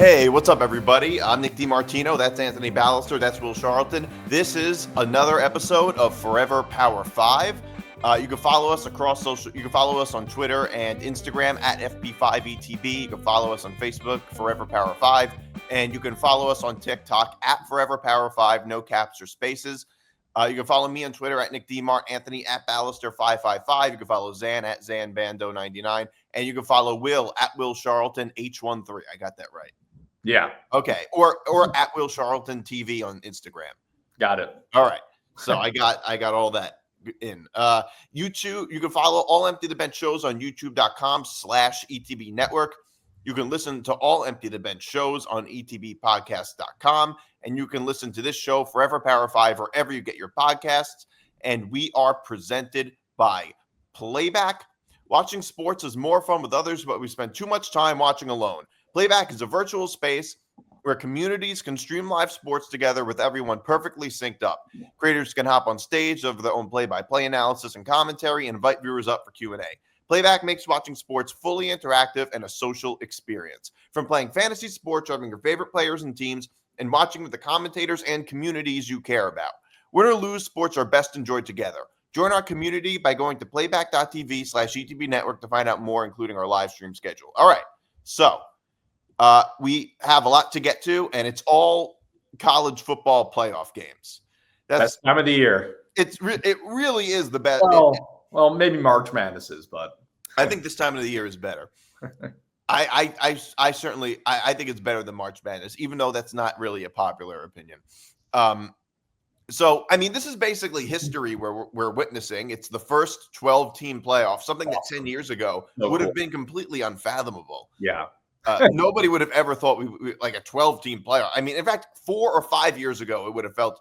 Hey, what's up, everybody? I'm Nick DiMartino. That's Anthony Balester. That's Will Charlton. This is another episode of Forever Power 5. You can follow us across social. You can follow us on Twitter and Instagram at FP5ETB. You can follow us on Facebook, Forever Power 5, and you can follow us on TikTok at Forever Power 5, no caps or spaces. You can follow me on Twitter at Nick DiMart, Anthony at Balester555. You can follow Zan at ZanBando99, and you can follow Will at Will Charlton H13. I got that right. Yeah. Okay. Or at Will Charlton TV on Instagram. Got it. All right. So I got all that in. YouTube, you can follow all Empty the Bench shows on youtube.com/ETB network. You can listen to all Empty the Bench shows on etbpodcast.com. And you can listen to this show, Forever Power 5, wherever you get your podcasts. And we are presented by Playback. Watching sports is more fun with others, but we spend too much time watching alone. Playback is a virtual space where communities can stream live sports together with everyone perfectly synced up. Creators can hop on stage of their own play-by-play analysis and commentary and invite viewers up for Q&A. Playback makes watching sports fully interactive and a social experience. From playing fantasy sports, having your favorite players and teams, and watching with the commentators and communities you care about. Win or lose, sports are best enjoyed together. Join our community by going to playback.tv/ETB network to find out more, including our live stream schedule. All right, so we have a lot to get to, and it's all college football playoff games. That's best time of the year. It really is the best. Well, maybe March Madness is, but I think this time of the year is better. I certainly think it's better than March Madness, even though that's not really a popular opinion. So, I mean, this is basically history where we're witnessing. It's the first 12-team playoff, something that 10 years ago would have been completely unfathomable. Yeah. Nobody would have ever thought we like a 12-team playoff. I mean, in fact, 4 or 5 years ago, it would have felt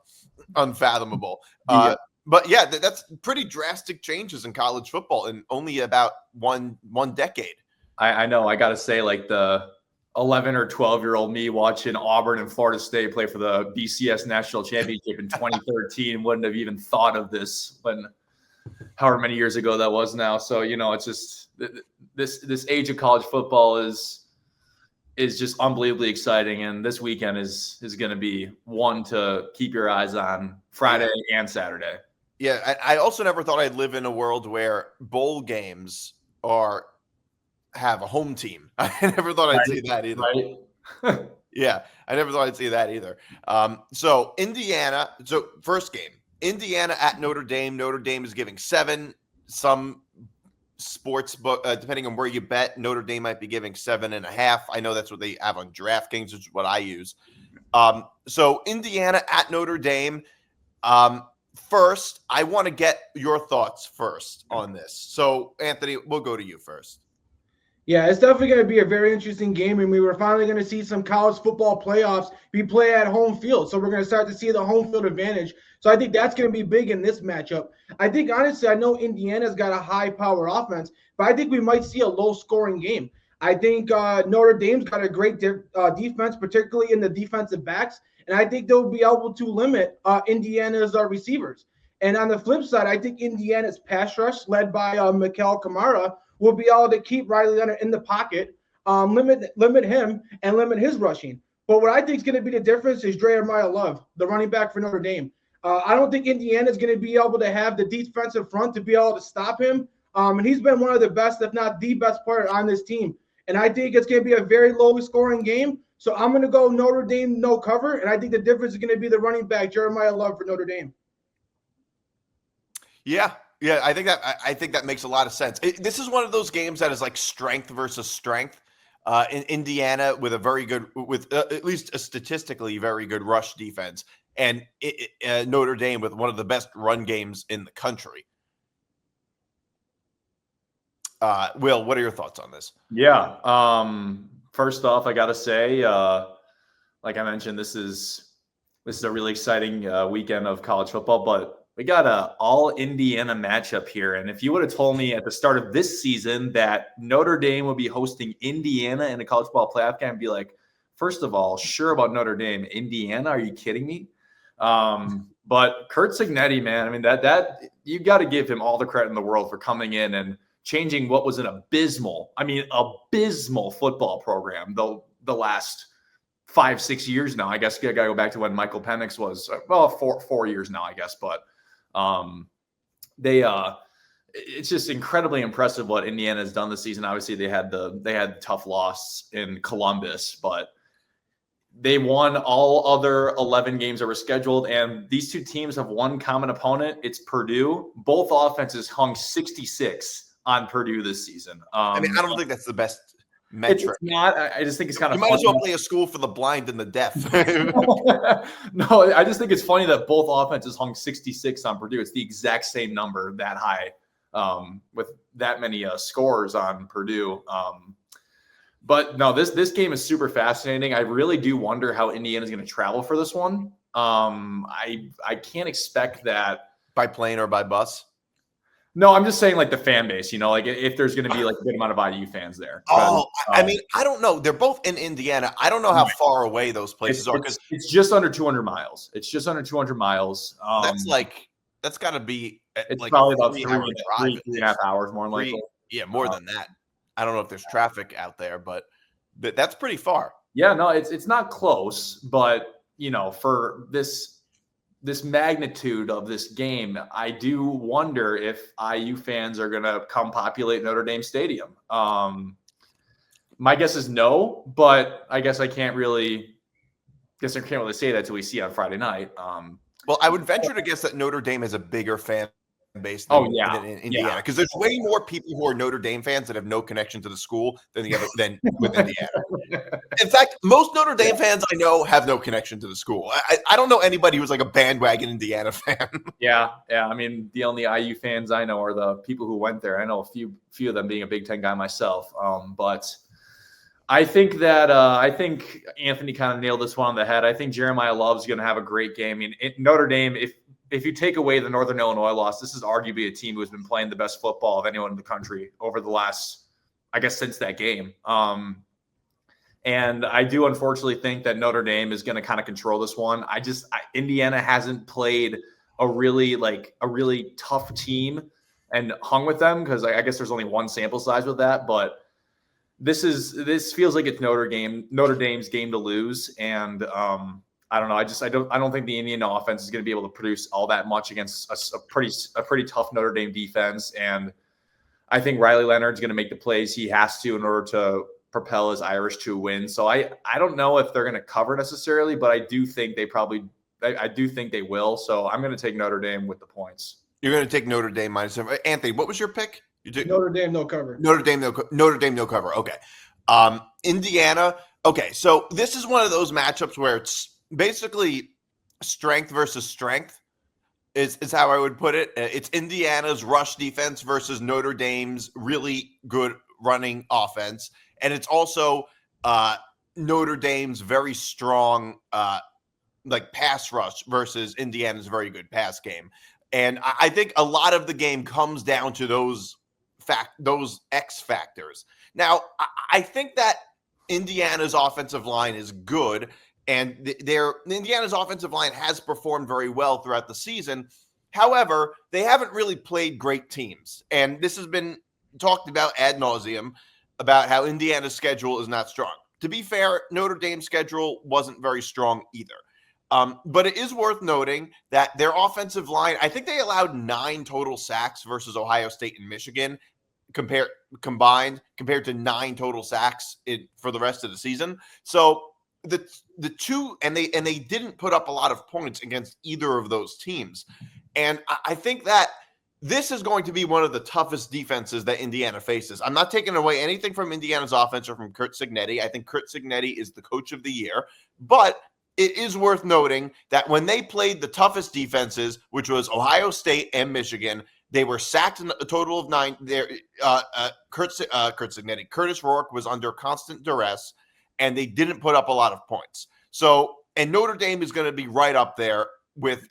unfathomable. Yeah. But yeah, that's pretty drastic changes in college football in only about one decade. I know. I got to say, like the 11 or 12-year-old me watching Auburn and Florida State play for the BCS National Championship in 2013 wouldn't have even thought of this when however many years ago that was now. So, you know, it's just this age of college football is just unbelievably exciting. And this weekend is going to be one to keep your eyes on Friday and Saturday. Yeah. I also never thought I'd live in a world where bowl games have a home team. I never thought I'd see that either. Right? Yeah. I never thought I'd see that either. So Indiana, first game, Indiana at Notre Dame. Notre Dame is giving 7. Some sports book, depending on where you bet, Notre Dame might be giving 7.5. I know that's what they have on DraftKings, which is what I use. So Indiana at Notre Dame. First, I want to get your thoughts first on this. So Anthony, we'll go to you first. Yeah, it's definitely going to be a very interesting game, and we were finally going to see some college football playoffs be played at home field. So we're going to start to see the home field advantage. So I think that's going to be big in this matchup. I think, honestly, I know Indiana's got a high-power offense, but I think we might see a low-scoring game. I think Notre Dame's got a great defense, particularly in the defensive backs, and I think they'll be able to limit Indiana's receivers. And on the flip side, I think Indiana's pass rush, led by Mikel Kamara, will be able to keep Riley Leonard in the pocket, limit him, and limit his rushing. But what I think is going to be the difference is Jeremiah Love, the running back for Notre Dame. I don't think Indiana is going to be able to have the defensive front to be able to stop him. And he's been one of the best, if not the best player on this team. And I think it's going to be a very low-scoring game. So I'm going to go Notre Dame no cover, and I think the difference is going to be the running back, Jeremiah Love, for Notre Dame. Yeah, I think that makes a lot of sense. This is one of those games that is like strength versus strength. In Indiana with a very good, with at least a statistically very good rush defense, and Notre Dame with one of the best run games in the country. Will, what are your thoughts on this? Yeah. First off, I got to say, like I mentioned, this is a really exciting weekend of college football, but we got a all Indiana matchup here. And if you would have told me at the start of this season that Notre Dame would be hosting Indiana in a college football playoff game, I'd be like, first of all, sure about Notre Dame. Indiana, are you kidding me? But Curt Cignetti, man, I mean, that you got to give him all the credit in the world for coming in and changing what was an abysmal football program the last 5-6 years now. I guess I got to go back to when Michael Penix was, well, 4 years now, I guess. But it's just incredibly impressive what Indiana has done this season. Obviously, they had tough loss in Columbus, but they won all other 11 games that were scheduled, and these two teams have one common opponent. It's Purdue. Both offenses hung 66 on Purdue this season. I mean, I don't think that's the best metric. It's not. I just think it's kind of. You might as well play a school for the blind and the deaf. No, I just think it's funny that both offenses hung 66 on Purdue. It's the exact same number that high, with that many scores on Purdue. But no, this game is super fascinating. I really do wonder how Indiana's going to travel for this one. I can't expect that by plane or by bus. No, I'm just saying like the fan base, like if there's going to be like a good amount of IU fans there. Oh, I mean, I don't know. They're both in Indiana. I don't know how far away those places are. Because it's just under 200 miles. It's just under 200 miles. That's got to be it's like probably about 3.5 hours more than likely. Yeah, more than that. I don't know if there's traffic out there, but that's pretty far. Yeah, no, it's not close, but for this magnitude of this game, I do wonder if IU fans are going to come populate Notre Dame Stadium. My guess is no, but I guess I can't really say that till we see on Friday night. Well, I would venture to guess that Notre Dame has a bigger fan base than in Indiana, because there's way more people who are Notre Dame fans that have no connection to the school than with Indiana. In fact, most Notre Dame fans I know have no connection to the school. I don't know anybody who's like a bandwagon Indiana fan. Yeah. I mean, the only IU fans I know are the people who went there. I know a few of them, being a Big Ten guy myself. But I think that Anthony kind of nailed this one on the head. I think Jeremiah Love's going to have a great game. I mean, Notre Dame, if you take away the Northern Illinois loss, this is arguably a team who's been playing the best football of anyone in the country over the last, I guess, since that game. And I do unfortunately think that Notre Dame is going to kind of control this one. Indiana hasn't played a really tough team and hung with them, because I guess there's only one sample size with that. But this feels like it's Notre Dame's game to lose, and I don't know. I don't think the Indiana offense is going to be able to produce all that much against a pretty tough Notre Dame defense. And I think Riley Leonard's going to make the plays he has to in order to propel his Irish to a win. So I don't know if they're going to cover necessarily, but I do think they will. So I'm going to take Notre Dame with the points. You're going to take Notre Dame minus 7. Anthony, what was your pick? Notre Dame no cover. Notre Dame no cover. Okay. Indiana. Okay, so this is one of those matchups where it's basically strength versus strength is how I would put it. It's Indiana's rush defense versus Notre Dame's really good running offense. And it's also Notre Dame's very strong pass rush versus Indiana's very good pass game. And I think a lot of the game comes down to those X factors. Now, I think that Indiana's offensive line is good, and Indiana's offensive line has performed very well throughout the season. However, they haven't really played great teams. And this has been talked about ad nauseum about how Indiana's schedule is not strong. To be fair, Notre Dame's schedule wasn't very strong either. But it is worth noting that their offensive line, I think they allowed 9 total sacks versus Ohio State and Michigan compared to 9 total sacks for the rest of the season. So the two, and they didn't put up a lot of points against either of those teams. And I think that this is going to be one of the toughest defenses that Indiana faces. I'm not taking away anything from Indiana's offense or from Curt Cignetti. I think Curt Cignetti is the coach of the year, but it is worth noting that when they played the toughest defenses, which was Ohio State and Michigan, they were sacked in a total of 9. Curtis Rourke was under constant duress, and they didn't put up a lot of points. So, and Notre Dame is going to be right up there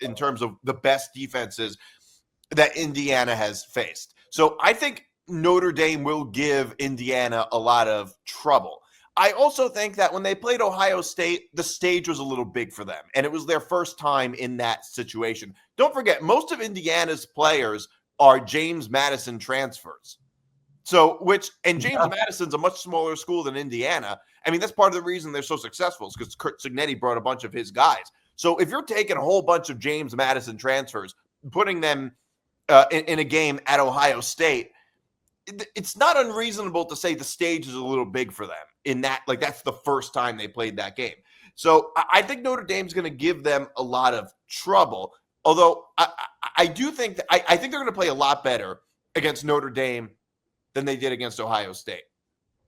in terms of the best defenses that Indiana has faced. So I think Notre Dame will give Indiana a lot of trouble. I also think that when they played Ohio State, the stage was a little big for them, and it was their first time in that situation. Don't forget, most of Indiana's players are James Madison transfers. And James Madison's a much smaller school than Indiana. I mean, that's part of the reason they're so successful is because Kurt Cignetti brought a bunch of his guys. So if you're taking a whole bunch of James Madison transfers, putting them in a game at Ohio State, it's not unreasonable to say the stage is a little big for them in that, like, that's the first time they played that game. So I think Notre Dame's going to give them a lot of trouble. Although I do think that I think they're going to play a lot better against Notre Dame than they did against Ohio State.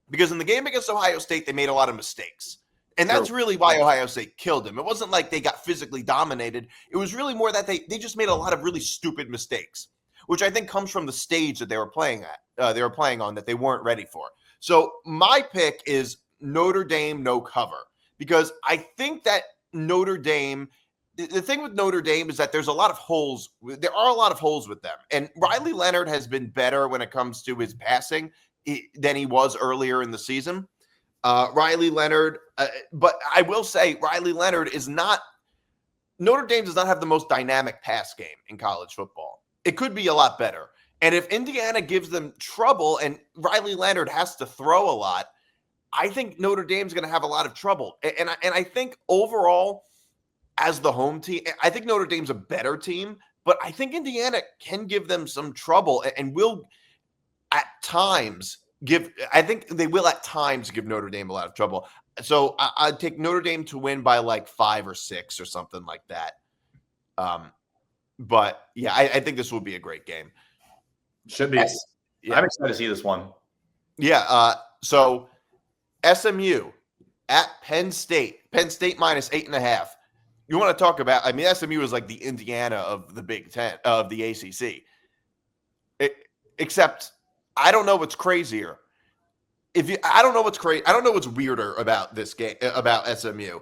Because in the game against Ohio State, they made a lot of mistakes. And that's really why Ohio State killed them. It wasn't like they got physically dominated. It was really more that they just made a lot of really stupid mistakes, which I think comes from the stage that they were playing at. They were playing on that they weren't ready for. So my pick is Notre Dame no cover, because I think that Notre Dame, the thing with Notre Dame is that there's a lot of holes. There are a lot of holes with them. And Riley Leonard has been better when it comes to his passing than he was earlier in the season. Riley Leonard, but I will say Riley Leonard is not, Notre Dame does not have the most dynamic pass game in college football. It could be a lot better. And if Indiana gives them trouble and Riley Leonard has to throw a lot, I think Notre Dame's going to have a lot of trouble. And I think overall, as the home team, I think Notre Dame's a better team, but I think Indiana can give them some trouble and will at times I think they will at times give Notre Dame a lot of trouble. So I'd take Notre Dame to win by like 5 or 6 or something like that. But yeah, I think this will be a great game. Should be. Yeah. I'm excited to see this one. Yeah. So SMU at Penn State. Penn State minus 8.5. You want to talk about? I mean, SMU is like the Indiana of the Big Ten, of the ACC. Except I don't know what's crazier. I don't know what's crazy. I don't know what's weirder about this game, about SMU.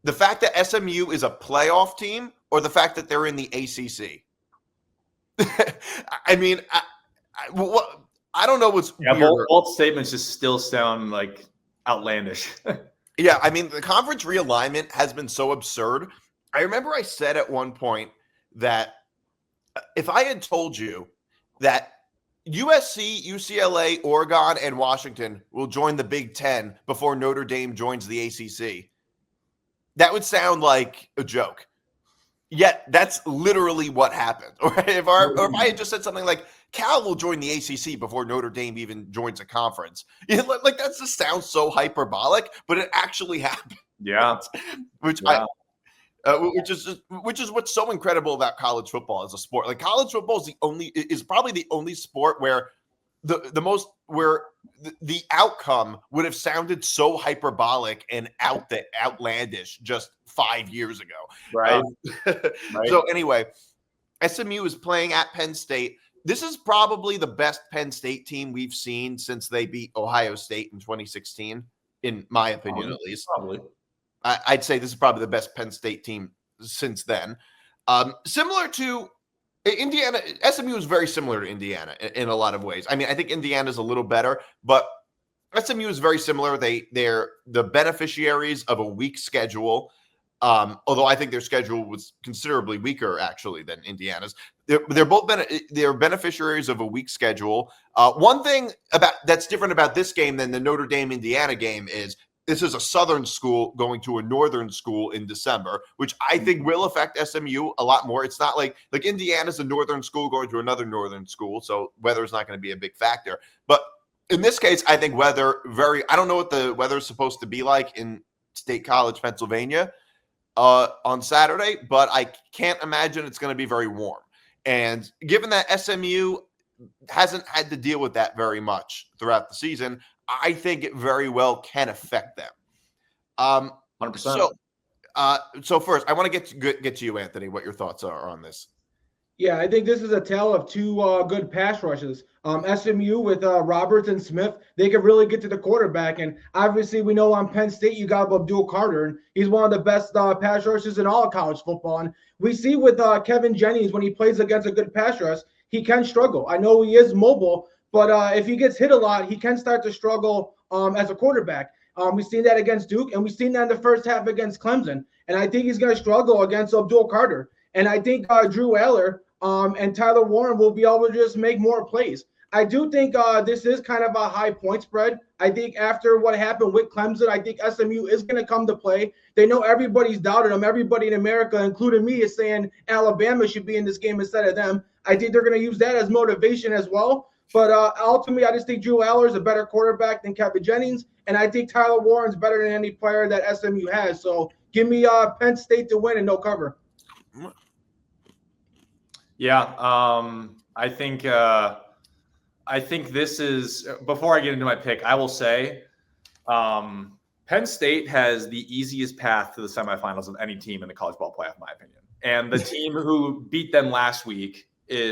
The fact that SMU is a playoff team, or the fact that they're in the ACC. I mean, I don't know what's weirder. Both statements just still sound like outlandish. Yeah, I mean, the conference realignment has been so absurd. I remember I said at one point that if I had told you that USC, UCLA, Oregon, and Washington will join the Big Ten before Notre Dame joins the ACC, that would sound like a joke. Yet that's literally what happened. Or if I had just said something like Cal will join the ACC before Notre Dame even joins a conference, like that just sounds so hyperbolic, but it actually happened. Yeah, which is what's so incredible about college football as a sport. Like college football is probably the only sport where the outcome would have sounded so hyperbolic and outlandish just 5 years ago. Right. Right. So anyway, SMU is playing at Penn State. This is probably the best Penn State team we've seen since they beat Ohio State in 2016, in my opinion, at least. Probably. I'd say this is probably the best Penn State team since then. Similar to Indiana, SMU is very similar to Indiana in a lot of ways. I mean, I think Indiana is a little better, but SMU is very similar. They're the beneficiaries of a weak schedule, although I think their schedule was considerably weaker, actually, than Indiana's. They're both they're beneficiaries of a weak schedule. One thing that's different about this game than the Notre Dame-Indiana game is this is a Southern school going to a Northern school in December, which I think will affect SMU a lot more. It's not like Indiana's a Northern school going to another Northern school, so weather is not going to be a big factor. But in this case, I think I don't know what the weather is supposed to be like in State College, Pennsylvania on Saturday, but I can't imagine it's going to be very warm. And given that SMU hasn't had to deal with that very much throughout the season, I think it very well can affect them. 100%. So first, I want to get to you, Anthony, what your thoughts are on this. Yeah, I think this is a tale of two good pass rushes. SMU with Roberts and Smith, they could really get to the quarterback. And obviously, we know on Penn State, you got Abdul Carter, and he's one of the best pass rushers in all of college football. And we see with Kevin Jennings, when he plays against a good pass rush, he can struggle. I know he is mobile, but if he gets hit a lot, he can start to struggle as a quarterback. We've seen that against Duke, and we've seen that in the first half against Clemson. And I think he's going to struggle against Abdul Carter. And I think Drew Allar and Tyler Warren will be able to just make more plays. I do think this is kind of a high point spread. I think after what happened with Clemson, I think SMU is going to come to play. They know everybody's doubted them. Everybody in America, including me, is saying Alabama should be in this game instead of them. I think they're going to use that as motivation as well. But ultimately, I just think Drew Aller is a better quarterback than Kevin Jennings, and I think Tyler Warren's better than any player that SMU has. So give me Penn State to win and no cover. Yeah, I think this is, before I get into my pick, I will say Penn State has the easiest path to the semifinals of any team in the college ball playoff, in my opinion. And the team who beat them last week,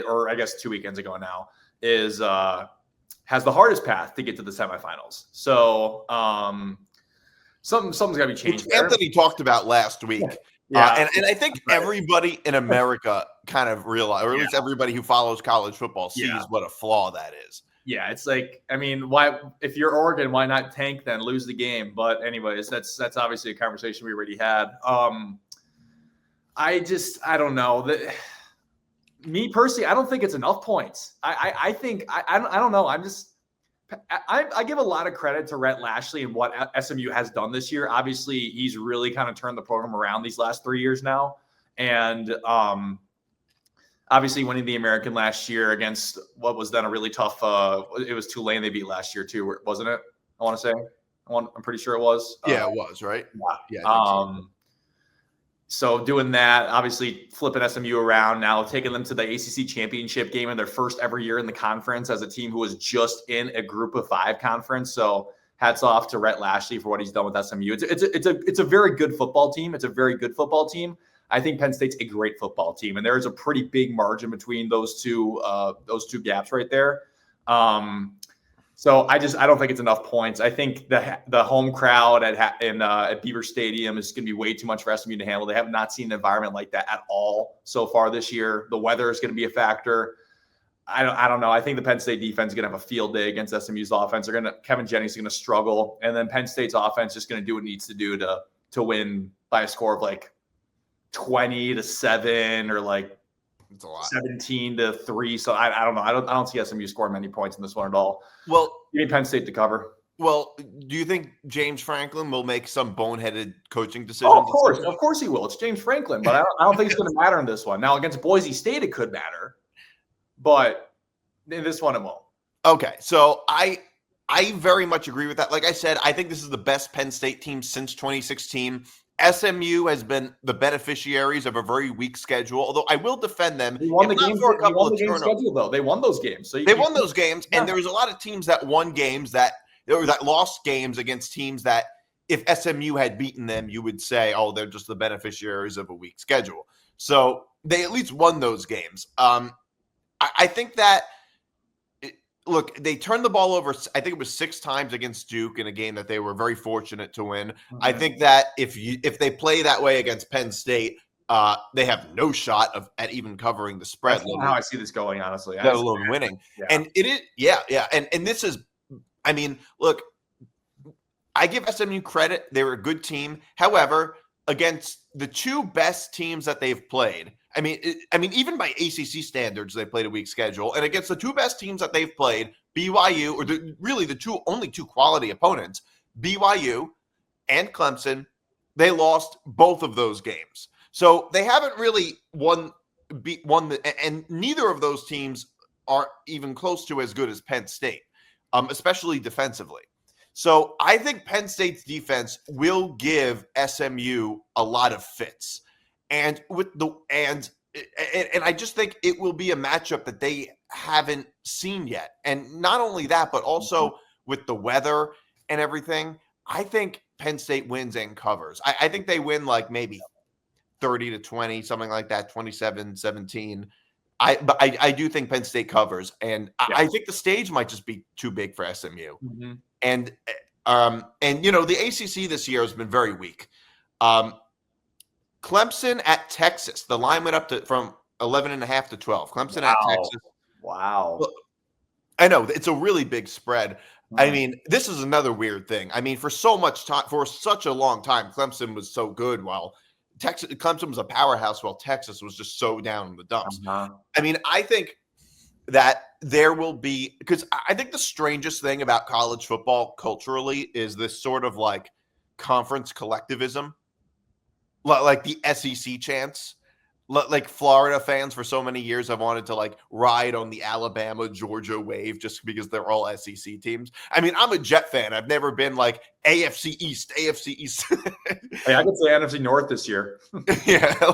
or I guess 2 weekends ago now, has the hardest path to get to the semifinals. So something's got to be changed. Anthony talked about last week. Yeah. And I think everybody in America kind of realized, or at least everybody who follows college football sees what a flaw that is. Yeah, it's like, I mean, why, if you're Oregon, why not tank then, lose the game? But anyways, that's obviously a conversation we already had. I don't know. Me personally, I don't think it's enough points. I think I don't know. I give a lot of credit to Rhett Lashley and what SMU has done this year. Obviously, he's really kind of turned the program around these last 3 years now. And obviously winning the American last year against what was then a really tough it was Tulane they beat last year too, wasn't it? I want to say. I'm pretty sure it was. Yeah, it was, right? Yeah. So doing that, obviously flipping SMU around now, taking them to the ACC championship game in their first ever year in the conference as a team who was just in a Group of 5 conference. So hats off to Rhett Lashley for what he's done with SMU. It's a very good football team. It's a very good football team. I think Penn State's a great football team, and there is a pretty big margin between those two gaps right there. So I don't think it's enough points. I think the home crowd at Beaver Stadium is going to be way too much for SMU to handle. They have not seen an environment like that at all so far this year. The weather is going to be a factor. I don't know. I think the Penn State defense is going to have a field day against SMU's offense. Kevin Jennings is going to struggle, and then Penn State's offense is just going to do what it needs to do to win by a score of like 20-7 or like 17-3. So I don't know. I don't see SMU scoring many points in this one at all. Well, you need Penn State to cover. Well, do you think James Franklin will make some boneheaded coaching decision? Oh, of course he will. It's James Franklin, but I don't think it's going to matter in this one. Now against Boise State, it could matter, but in this one, it won't. Okay, so I very much agree with that. Like I said, I think this is the best Penn State team since 2016. SMU has been the beneficiaries of a very weak schedule, although I will defend them. They won the game for a couple of turnovers. Schedule, though. They won those games. So they won those games, and there was a lot of teams that won games that lost games against teams that if SMU had beaten them, you would say, oh, they're just the beneficiaries of a weak schedule. So they at least won those games. I think that look, they turned the ball over, I think it was 6 times against Duke in a game that they were very fortunate to win. Mm-hmm. I think that if they play that way against Penn State, they have no shot at even covering the spread. That's how I see this going, honestly. Let alone winning. Yeah. And it is, yeah. And this is, I mean, look, I give SMU credit. They were a good team. However, against the 2 best teams that they've played, I mean, even by ACC standards, they played a weak schedule. And against the 2 best teams that they've played, BYU, or the only two quality opponents, BYU and Clemson, they lost both of those games. So they haven't really won, and neither of those teams are even close to as good as Penn State, especially defensively. So I think Penn State's defense will give SMU a lot of fits. And I just think it will be a matchup that they haven't seen yet. And not only that, but also with the weather and everything, I think Penn State wins and covers. I think they win like maybe 30-20, something like that, 27-17. But I do think Penn State covers. And I think the stage might just be too big for SMU. Mm-hmm. And you know, the ACC this year has been very weak. Clemson at Texas. The line went up from 11.5 to 12. Clemson at Texas. Wow. I know it's a really big spread. I mean, this is another weird thing. I mean, for such a long time, Clemson was so good while Clemson was a powerhouse while Texas was just so down in the dumps. I mean, I think that there will be, because I think the strangest thing about college football culturally is this sort of like conference collectivism, like the SEC chants. Like Florida fans for so many years have wanted to like ride on the Alabama, Georgia wave just because they're all SEC teams. I mean, I'm a Jet fan. I've never been like AFC East. Hey, I could say NFC North this year. Yeah, because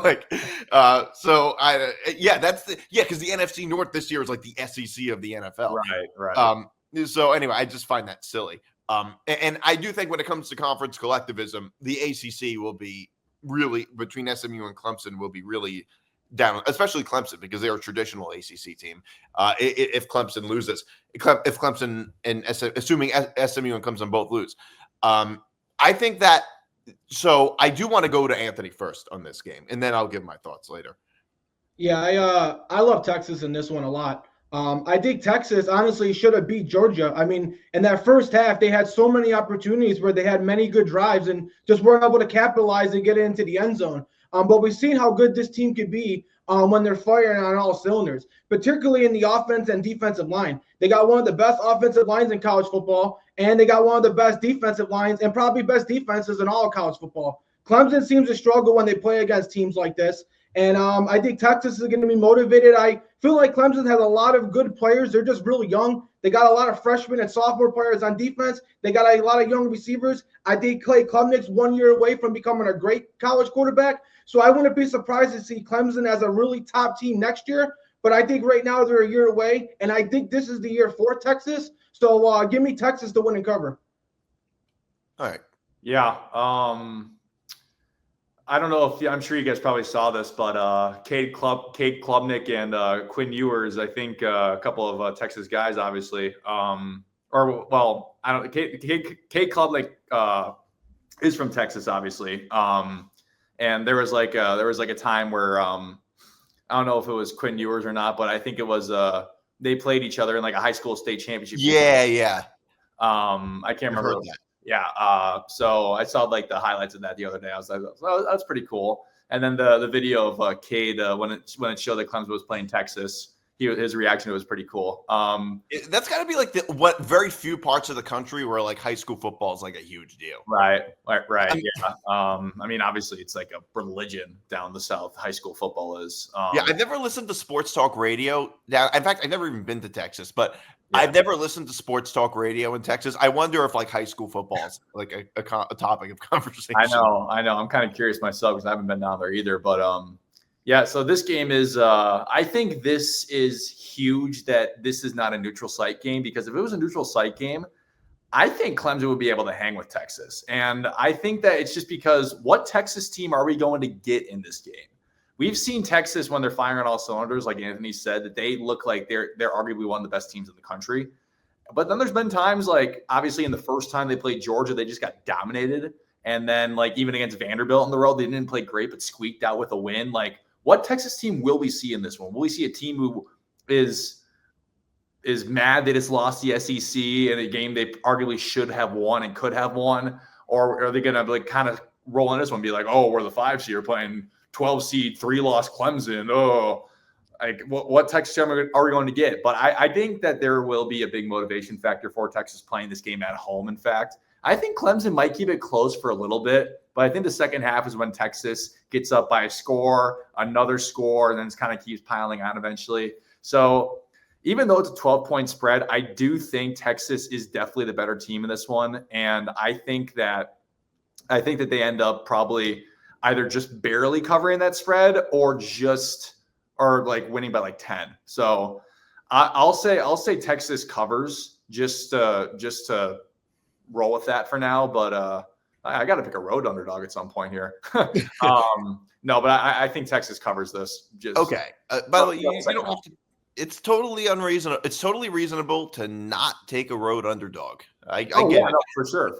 the NFC North this year is like the SEC of the NFL. Right. So anyway, I just find that silly. And I do think when it comes to conference collectivism, the ACC will be really, between SMU and Clemson, will be really down, especially Clemson, because they're a traditional ACC team. If Clemson loses, if Clemson and assuming SMU and Clemson both lose, I think that. So I do want to go to Anthony first on this game, and then I'll give my thoughts later. Yeah, I love Texas in this one a lot. I think Texas honestly should have beat Georgia. I mean, in that first half, they had so many opportunities where they had many good drives and just weren't able to capitalize and get into the end zone. But we've seen how good this team could be when they're firing on all cylinders, particularly in the offense and defensive line. They got one of the best offensive lines in college football, and they got one of the best defensive lines and probably best defenses in all of college football. Clemson seems to struggle when they play against teams like this. And I think Texas is going to be motivated. I feel like Clemson has a lot of good players. They're just really young. They got a lot of freshmen and sophomore players on defense. They got a lot of young receivers. I think Clay Klubnik's 1 year away from becoming a great college quarterback. So I wouldn't be surprised to see Clemson as a really top team next year. But I think right now they're a year away. And I think this is the year for Texas. So give me Texas to win and cover. All right. Yeah. I don't know if I'm sure you guys probably saw this, but Kate Klubnik and Quinn Ewers, I think a couple of Texas guys, obviously. I don't know. Kate Klubnik is from Texas, obviously. And there was like a time where I don't know if it was Quinn Ewers or not, but I think it was they played each other in like a high school state championship. Yeah. I can't remember. Yeah. So I saw like the highlights of that the other day. I was like, oh, that's pretty cool. And then the video of Cade when it showed that Clemson was playing Texas, his reaction was pretty cool. That's got to be like what very few parts of the country where like high school football is like a huge deal. Right. Yeah. I mean, obviously it's like a religion down the South. High school football is. Yeah, I've never listened to sports talk radio. Now, in fact, I've never even been to Texas, but I've never listened to sports talk radio in Texas. I wonder if like high school football is like a topic of conversation. I know. I'm kind of curious myself because I haven't been down there either. But yeah. So this game is. I think this is huge that this is not a neutral site game, because if it was a neutral site game, I think Clemson would be able to hang with Texas, and I think that it's just because what Texas team are we going to get in this game? We've seen Texas when they're firing on all cylinders, like Anthony said, that they look like they're arguably one of the best teams in the country. But then there's been times like obviously in the first time they played Georgia, they just got dominated. And then like even against Vanderbilt on the road, they didn't play great, but squeaked out with a win. Like what Texas team will we see in this one? Will we see a team who is mad that it's lost the SEC in a game they arguably should have won and could have won? Or are they going to like kind of roll in this one and be like, oh, we're the 5 seed playing 12 seed, 3-loss Clemson. Oh, like what Texas are we going to get? But I think that there will be a big motivation factor for Texas playing this game at home. In fact, I think Clemson might keep it close for a little bit, but I think the second half is when Texas gets up by a score, another score, and then it kind of keeps piling on eventually. So even though it's a 12-point spread, I do think Texas is definitely the better team in this one. And I think that they end up probably either just barely covering that spread or like winning by like 10. So I'll say Texas covers just to roll with that for now. But I got to pick a road underdog at some point here. No, but I think Texas covers this. Okay. By the way, you don't have to. It's totally unreasonable. It's totally reasonable to not take a road underdog. I get it. No, for sure.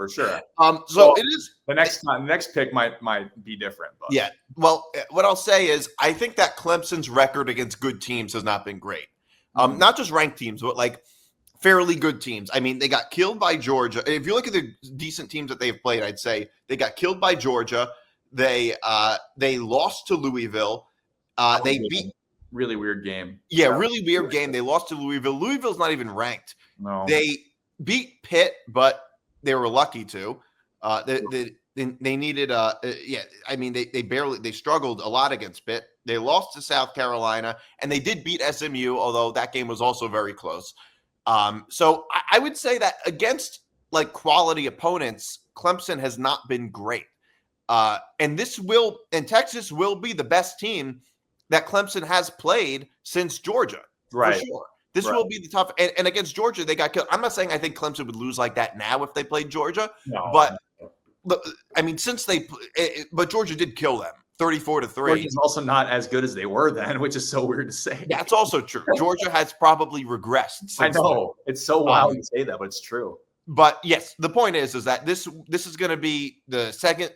So it is the next pick might be different. But. Yeah. Well, what I'll say is I think that Clemson's record against good teams has not been great. Not just ranked teams, but like fairly good teams. I mean, they got killed by Georgia. If you look at the decent teams that they've played, I'd say they got killed by Georgia. They lost to Louisville. They really weird game. Yeah, really weird game. They lost to Louisville. Louisville's not even ranked. No. They beat Pitt, but they were lucky to. They needed I mean they struggled a lot against Pitt. They lost to South Carolina, and they did beat SMU, although that game was also very close. So I would say that against like quality opponents, Clemson has not been great. And Texas will be the best team that Clemson has played since Georgia. Right. For sure. This will be the tough. And against Georgia, they got killed. I'm not saying I think Clemson would lose like that now if they played Georgia. No, but I mean, but Georgia did kill them 34-3. Georgia's also not as good as they were then, which is so weird to say. That's also true. Georgia has probably regressed. I know. It's so wild to say that, but it's true. But yes, the point is that this is going to be the second,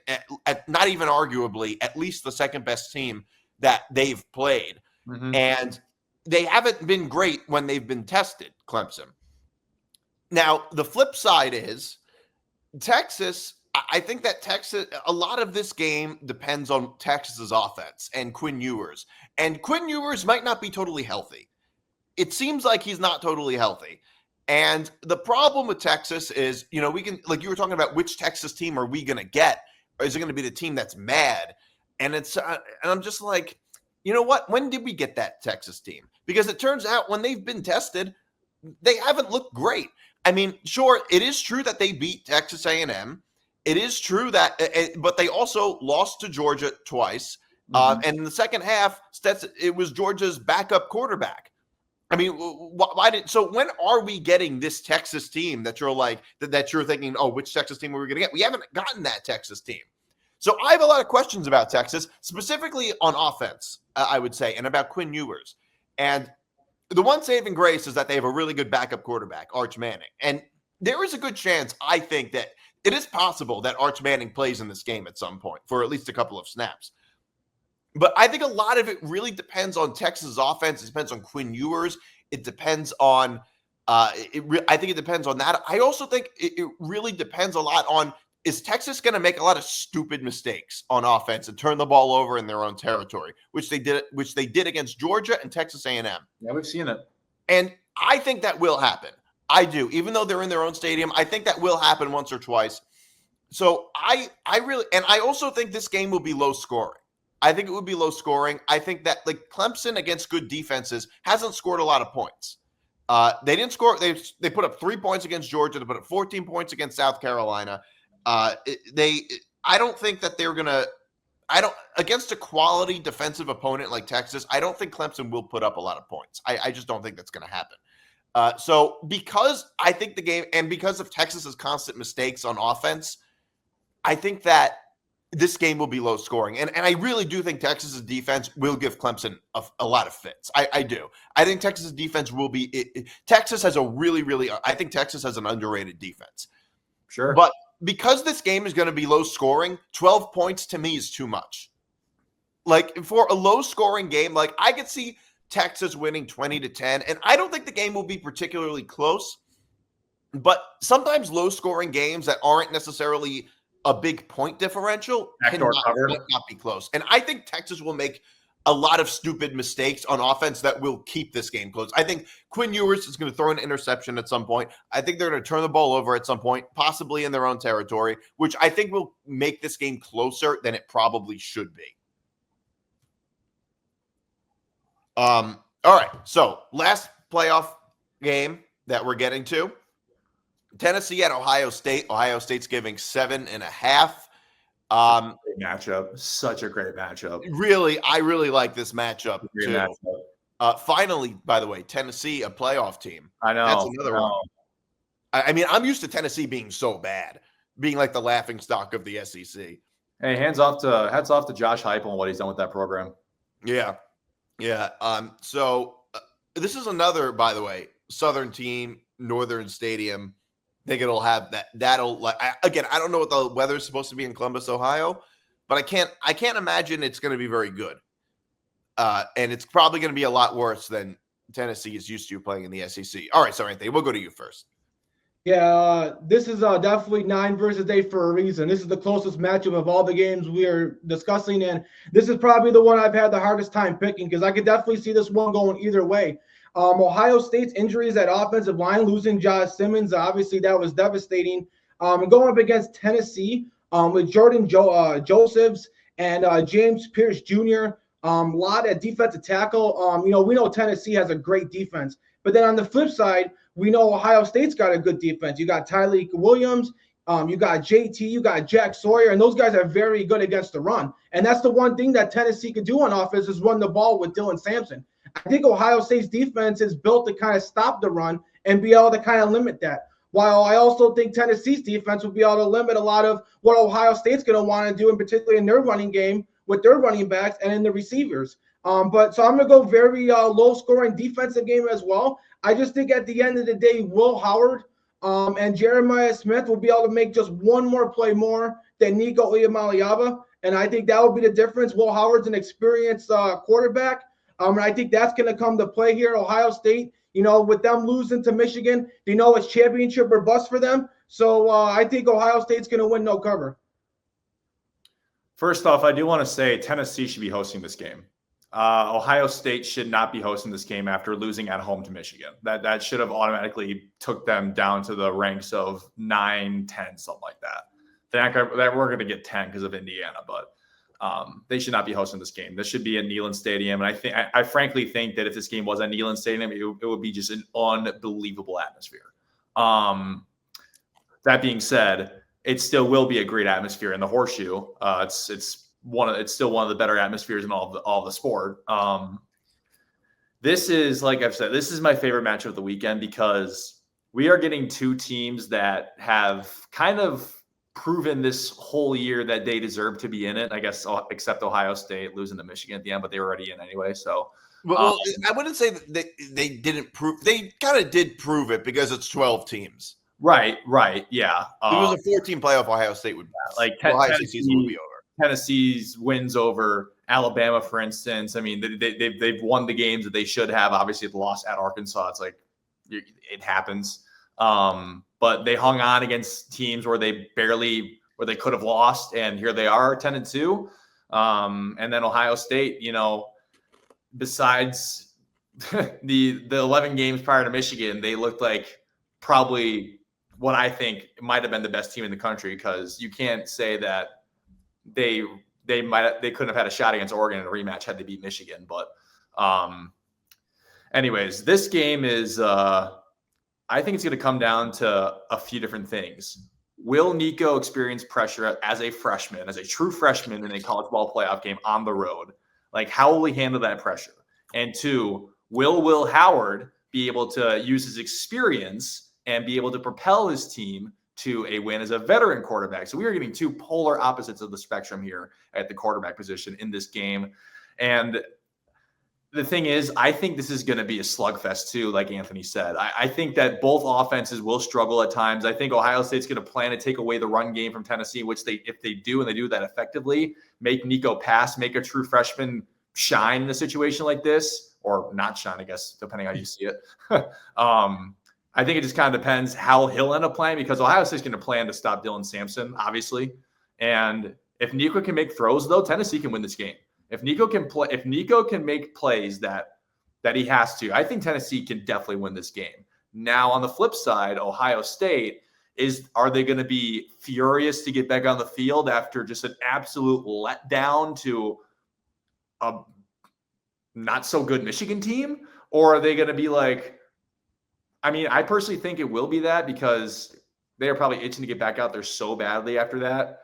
not even arguably, at least the second best team that they've played. Mm-hmm. And they haven't been great when they've been tested, Clemson. Now, the flip side is Texas. I think that a lot of this game depends on Texas's offense and Quinn Ewers. And Quinn Ewers might not be totally healthy. It seems like he's not totally healthy. And the problem with Texas is, we can, like you were talking about, which Texas team are we going to get? Or is it going to be the team that's mad? And I'm just like, you know what? When did we get that Texas team? Because it turns out when they've been tested, they haven't looked great. I mean, sure, it is true that they beat Texas A&M. It is true that, but they also lost to Georgia twice. Mm-hmm. And in the second half, it was Georgia's backup quarterback. I mean, so when are we getting this Texas team that you're like, that you're thinking, oh, which Texas team are we going to get? We haven't gotten that Texas team. So I have a lot of questions about Texas, specifically on offense, I would say, and about Quinn Ewers. And the one saving grace is that they have a really good backup quarterback, Arch Manning. And there is a good chance, I think, that it is possible that Arch Manning plays in this game at some point for at least a couple of snaps. But I think a lot of it really depends on Texas' offense. It depends on Quinn Ewers. It depends on I think it depends on that. I also think it really depends a lot on, is Texas going to make a lot of stupid mistakes on offense and turn the ball over in their own territory, which they did against Georgia and Texas A&M. Yeah, we've seen it. And I think that will happen. I do. Even though they're in their own stadium, I think that will happen once or twice. So I also think this game will be low scoring. I think it would be low scoring. I think that like Clemson against good defenses hasn't scored a lot of points. They didn't score. They put up 3 points against Georgia. They put up 14 points against South Carolina. I don't think that they're going to – against a quality defensive opponent like Texas, I don't think Clemson will put up a lot of points. I just don't think that's going to happen. So because I think the game – and because of Texas's constant mistakes on offense, I think that this game will be low scoring. And I really do think Texas's defense will give Clemson a lot of fits. I do. I think Texas's defense will be – Texas has a really, really – I think Texas has an underrated defense. Sure. But – because this game is going to be low scoring, 12 points to me is too much. Like for a low scoring game, like I could see Texas winning 20-10, and I don't think the game will be particularly close. But sometimes low scoring games that aren't necessarily a big point differential cannot be close. And I think Texas will make a lot of stupid mistakes on offense that will keep this game close. I think Quinn Ewers is going to throw an interception at some point. I think they're going to turn the ball over at some point, possibly in their own territory, which I think will make this game closer than it probably should be. All right. So last playoff game that we're getting to, Tennessee at Ohio State. Ohio State's giving 7.5. Great matchup. Such a great matchup. Really, I really like this matchup Great too. matchup. Finally, by the way, Tennessee, a playoff team. I know. That's another one. I mean, I'm used to Tennessee being so bad, being like the laughing stock of the SEC. Hey, hats off to Josh Heupel and what he's done with that program. Yeah. So this is another, by the way, Southern team, Northern Stadium. I think it'll have that. That'll like again. I don't know what the weather is supposed to be in Columbus, Ohio, but I can't imagine it's going to be very good. And it's probably going to be a lot worse than Tennessee is used to playing in the SEC. All right, sorry, Anthony, we'll go to you first. Yeah, this is definitely 9 versus 8 for a reason. This is the closest matchup of all the games we are discussing, and this is probably the one I've had the hardest time picking because I could definitely see this one going either way. Ohio State's injuries at offensive line, losing Josh Simmons, obviously that was devastating. And going up against Tennessee with Josephs and James Pierce Jr., lot at defensive tackle. We know Tennessee has a great defense, but then on the flip side, we know Ohio State's got a good defense. You got Tyleik Williams, you got JT, you got Jack Sawyer, and those guys are very good against the run. And that's the one thing that Tennessee could do on offense is run the ball with Dylan Sampson. I think Ohio State's defense is built to kind of stop the run and be able to kind of limit that. While I also think Tennessee's defense will be able to limit a lot of what Ohio State's going to want to do, and particularly in their running game with their running backs and in the receivers. So I'm going to go very low-scoring defensive game as well. I just think at the end of the day, Will Howard and Jeremiah Smith will be able to make just one more play more than Nico Iamaleava, and I think that will be the difference. Will Howard's an experienced quarterback, and I think that's going to come to play here. Ohio State, with them losing to Michigan, it's championship or bust for them. So I think Ohio State's going to win no cover. First off, I do want to say Tennessee should be hosting this game. Ohio State should not be hosting this game after losing at home to Michigan. That should have automatically took them down to the ranks of 9, 10, something like that. That we're going to get 10 because of Indiana, but they should not be hosting this game. This should be at Neyland Stadium, and I frankly think that if this game was at Neyland Stadium, it would be just an unbelievable atmosphere. That being said, it still will be a great atmosphere in the Horseshoe. It's still one of the better atmospheres in all the sport. This is, like I've said, this is my favorite matchup of the weekend because we are getting two teams that have kind of proven this whole year that they deserve to be in it. I guess except Ohio State losing to Michigan at the end, but they were already in anyway. So, well, I wouldn't say that they didn't prove. They kind of did prove it because it's 12 teams. Right, yeah. If it was a 14 playoff, Ohio State would Ohio State season would be over. Tennessee's wins over Alabama, for instance. I mean, they've won the games that they should have. Obviously, the loss at Arkansas, it's like it happens. But they hung on against teams where they could have lost, and here they are, 10-2. And then Ohio State, besides the 11 games prior to Michigan, they looked like probably what I think might have been the best team in the country, because you can't say that they couldn't have had a shot against Oregon in a rematch had they beat Michigan. But anyways, this game is I think it's going to come down to a few different things. Will Nico experience pressure as a freshman, as a true freshman in a college ball playoff game on the road? Like, how will he handle that pressure? And two, will Howard be able to use his experience and be able to propel his team to a win as a veteran quarterback? So we are getting two polar opposites of the spectrum here at the quarterback position in this game. And the thing is, I think this is going to be a slugfest too, like Anthony said. I think that both offenses will struggle at times. I think Ohio State's going to plan to take away the run game from Tennessee, which if they do, and they do that effectively, make Nico pass, make a true freshman shine in a situation like this, or not shine, I guess, depending how you see it. I think it just kind of depends how he'll end up playing, because Ohio State's going to plan to stop Dylan Sampson, obviously. And if Nico can make throws, though, Tennessee can win this game. If Nico can make plays that he has to, I think Tennessee can definitely win this game. Now, on the flip side, Ohio State are they going to be furious to get back on the field after just an absolute letdown to a not so good Michigan team? Or are they going to be like, I mean, I personally think it will be that, because they are probably itching to get back out there so badly after that.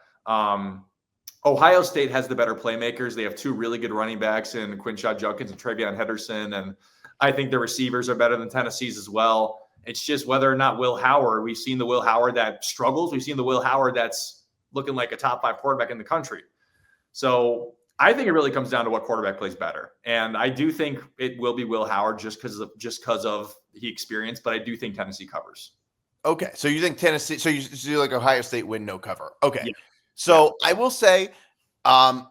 Ohio State has the better playmakers. They have two really good running backs in Quinshon Judkins and Travion Henderson, and I think the receivers are better than Tennessee's as well. It's just whether or not Will Howard, we've seen the Will Howard that struggles. We've seen the Will Howard that's looking like a top 5 quarterback in the country. So I think it really comes down to what quarterback plays better. And I do think it will be Will Howard just because of the experience, but I do think Tennessee covers. Okay. So you think Tennessee, so you see like Ohio State win, no cover. Okay. Yeah. So I will say, I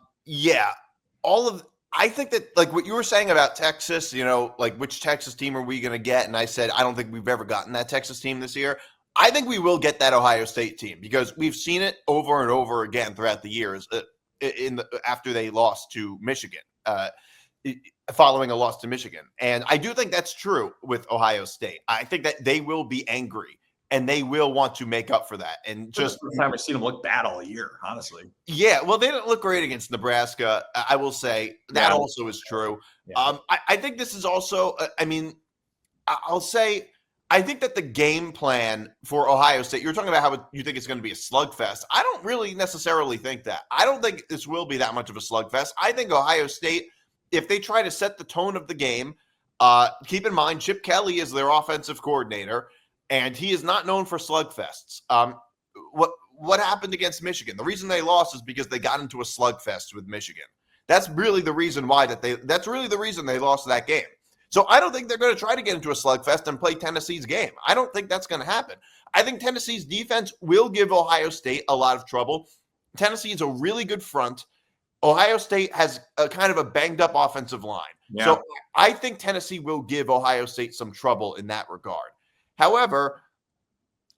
think that, like what you were saying about Texas, like which Texas team are we going to get? And I said, I don't think we've ever gotten that Texas team this year. I think we will get that Ohio State team because we've seen it over and over again throughout the years after they lost to Michigan, following a loss to Michigan. And I do think that's true with Ohio State. I think that they will be angry and they will want to make up for that. And just the time we've seen them look bad all year, honestly. Yeah, well, they didn't look great against Nebraska. I will say that also is true. Yeah. I think this is also, I'll say, I think that the game plan for Ohio State, you're talking about how you think it's going to be a slugfest. I don't really necessarily think that. I don't think this will be that much of a slugfest. I think Ohio State, if they try to set the tone of the game, keep in mind Chip Kelly is their offensive coordinator, and he is not known for slugfests. What happened against Michigan? The reason they lost is because they got into a slugfest with Michigan. That's really the reason that's really the reason they lost that game. So I don't think they're going to try to get into a slugfest and play Tennessee's game. I don't think that's going to happen. I think Tennessee's defense will give Ohio State a lot of trouble. Tennessee is a really good front. Ohio State has a kind of a banged-up offensive line. Yeah. So I think Tennessee will give Ohio State some trouble in that regard. However,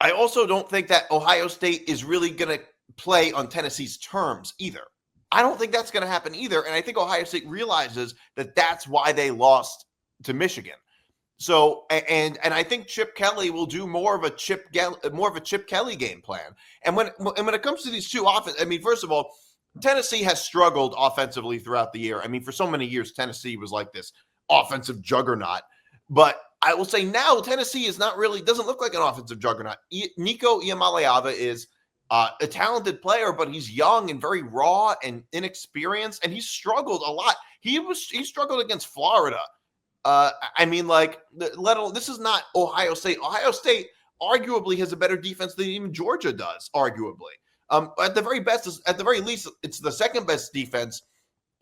I also don't think that Ohio State is really going to play on Tennessee's terms either. I don't think that's going to happen either, and I think Ohio State realizes that that's why they lost to Michigan. So, and I think Chip Kelly will do more of a Chip Kelly game plan. And when it comes to these two first of all, Tennessee has struggled offensively throughout the year. For so many years, Tennessee was like this offensive juggernaut. But I will say now Tennessee doesn't look like an offensive juggernaut. Nico Iamaleava is a talented player, but he's young and very raw and inexperienced, and he's struggled a lot. He struggled against Florida. This is not Ohio State. Ohio State arguably has a better defense than even Georgia does, arguably. At the very least, it's the second best defense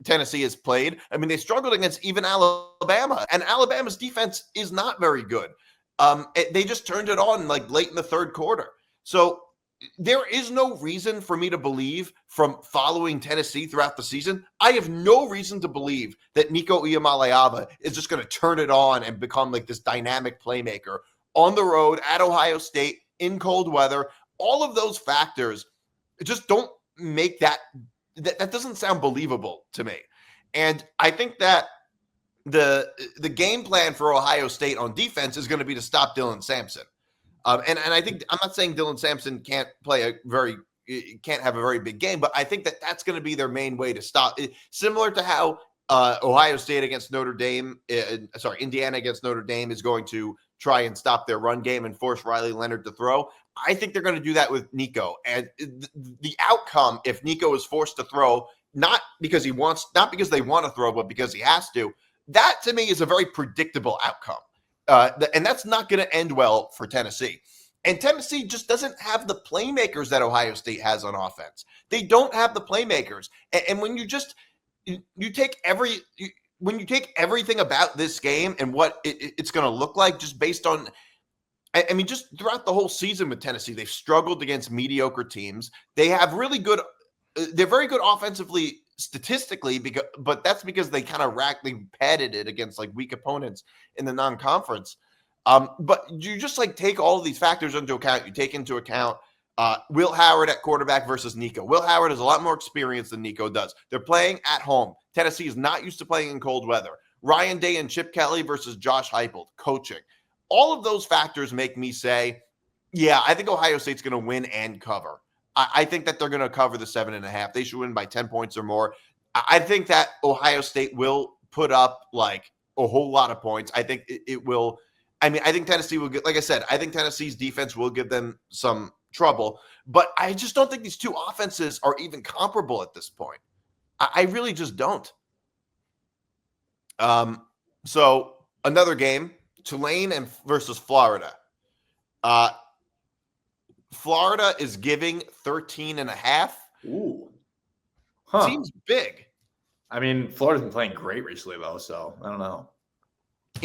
Tennessee has played. They struggled against even Alabama, and Alabama's defense is not very good. They just turned it on late in the third quarter. So there is no reason for me to believe from following Tennessee throughout the season. I have no reason to believe that Nico Iamaleava is just going to turn it on and become this dynamic playmaker on the road at Ohio State in cold weather. All of those factors just don't make that doesn't sound believable to me. And I think that the game plan for Ohio State on defense is going to be to stop Dylan Sampson. And I think I'm not saying Dylan Sampson can't have a very big game, but I think that that's going to be their main way to stop it. Similar to how Ohio State against Notre Dame, Indiana against Notre Dame is going to try and stop their run game and force Riley Leonard to throw. I think they're going to do that with Nico. And the outcome, if Nico is forced to throw, not because they want to throw, but because he has to, that to me is a very predictable outcome. And that's not going to end well for Tennessee. And Tennessee just doesn't have the playmakers that Ohio State has on offense. They don't have the playmakers. And when you take everything about this game and what it's going to look like just based on, just throughout the whole season with Tennessee, they've struggled against mediocre teams. They have they're very good offensively statistically, but that's because they kind of padded it against weak opponents in the non-conference. But you just take all of these factors into account. You take into account Will Howard at quarterback versus Nico. Will Howard has a lot more experience than Nico does. They're playing at home. Tennessee is not used to playing in cold weather. Ryan Day and Chip Kelly versus Josh Heupel, coaching. All of those factors make me say, yeah, I think Ohio State's going to win and cover. I think that they're going to cover the 7.5. They should win by 10 points or more. I think that Ohio State will put up a whole lot of points. I think it will. I think Tennessee will get, like I said, I think Tennessee's defense will give them some trouble, but I just don't think these two offenses are even comparable at this point. I really just don't. So another game, Tulane versus Florida. Florida is giving 13.5. Ooh. Huh. Seems big. Florida's been playing great recently, though, so I don't know.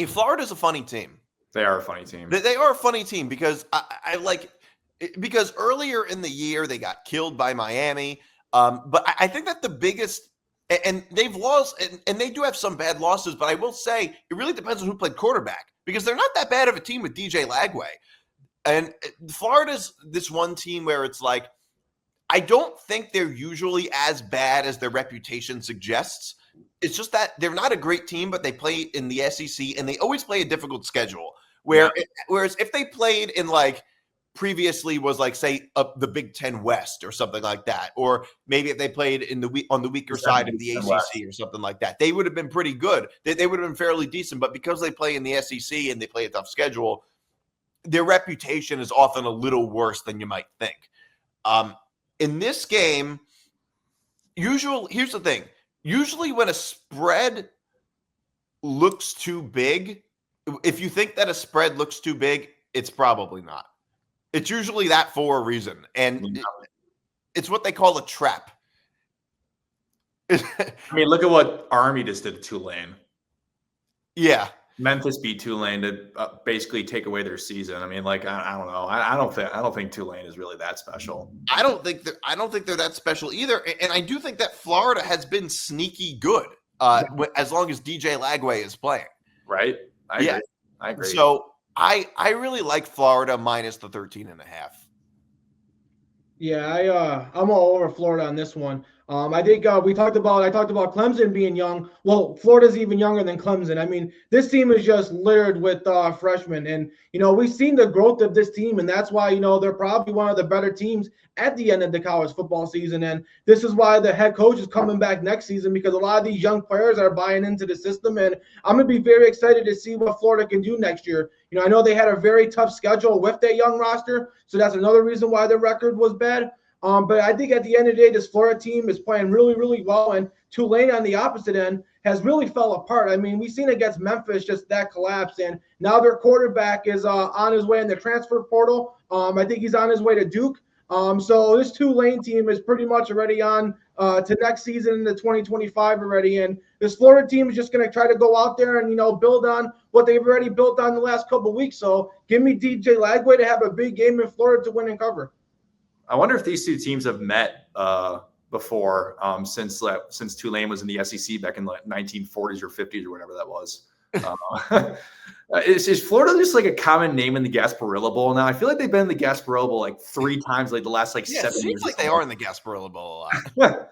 Florida's a funny team. They are a funny team. They are a funny team because because earlier in the year they got killed by Miami. But I think that the biggest, and they've lost, and they do have some bad losses, but I will say it really depends on who played quarterback because they're not that bad of a team with DJ Lagway. And Florida's this one team where it's like, I don't think they're usually as bad as their reputation suggests. It's just that they're not a great team, but they play in the SEC and they always play a difficult schedule. Whereas if they played in like previously was like, say, the Big Ten West or something like that, or maybe if they played in on the weaker side of the ACC or something like that, they would have been pretty good. They would have been fairly decent. But because they play in the SEC and they play a tough schedule, their reputation is often a little worse than you might think. In this game, here's the thing. Usually when a spread looks too big, if you think that a spread looks too big, it's probably not. It's usually that for a reason. And it's what they call a trap. I mean, look at what Army just did to Tulane. Yeah. Memphis beat Tulane to basically take away their season. I mean, like, I don't know. I don't think Tulane is really that special. I don't think they're that special either. And I do think that Florida has been sneaky good as long as DJ Lagway is playing. Right. I agree. So I really like Florida minus the 13.5. Yeah, I'm all over Florida on this one. I think I talked about Clemson being young. Well, Florida's even younger than Clemson. I mean, this team is just littered with freshmen, and we've seen the growth of this team, and that's why they're probably one of the better teams at the end of the college football season. And this is why the head coach is coming back next season, because a lot of these young players are buying into the system, and I'm gonna be very excited to see what Florida can do next year. I know they had a very tough schedule with their young roster, so that's another reason why their record was bad. But I think at the end of the day, this Florida team is playing really, really well. And Tulane on the opposite end has really fell apart. I mean, we've seen against Memphis just that collapse. And now their quarterback is on his way in the transfer portal. I think he's on his way to Duke. So this Tulane team is pretty much already on to next season in the 2025 already. And this Florida team is just going to try to go out there and, build on what they've already built on the last couple of weeks. So give me DJ Lagway to have a big game in Florida to win and cover. I wonder if these two teams have met before since Tulane was in the SEC back in the 1940s or 50s or whatever that was. Is Florida just like a common name in the Gasparilla Bowl now? I feel like they've been in the Gasparilla Bowl like 3 times like the last 7 years. It seems like they are in the Gasparilla Bowl a lot.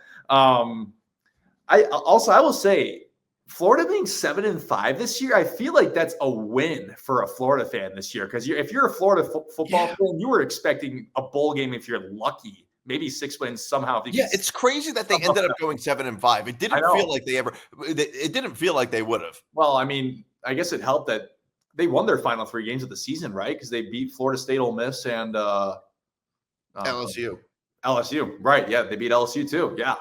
I will say, Florida being 7-5 this year, I feel like that's a win for a Florida fan this year. Because if you're a Florida football fan, you were expecting a bowl game if you're lucky, maybe 6 wins somehow. It's crazy that they ended up going 7-5. It didn't feel like it didn't feel like they would have. Well, I mean, I guess it helped that they won their final 3 games of the season, right? Because they beat Florida State, Ole Miss, and LSU. LSU, right? Yeah, they beat LSU too. Yeah.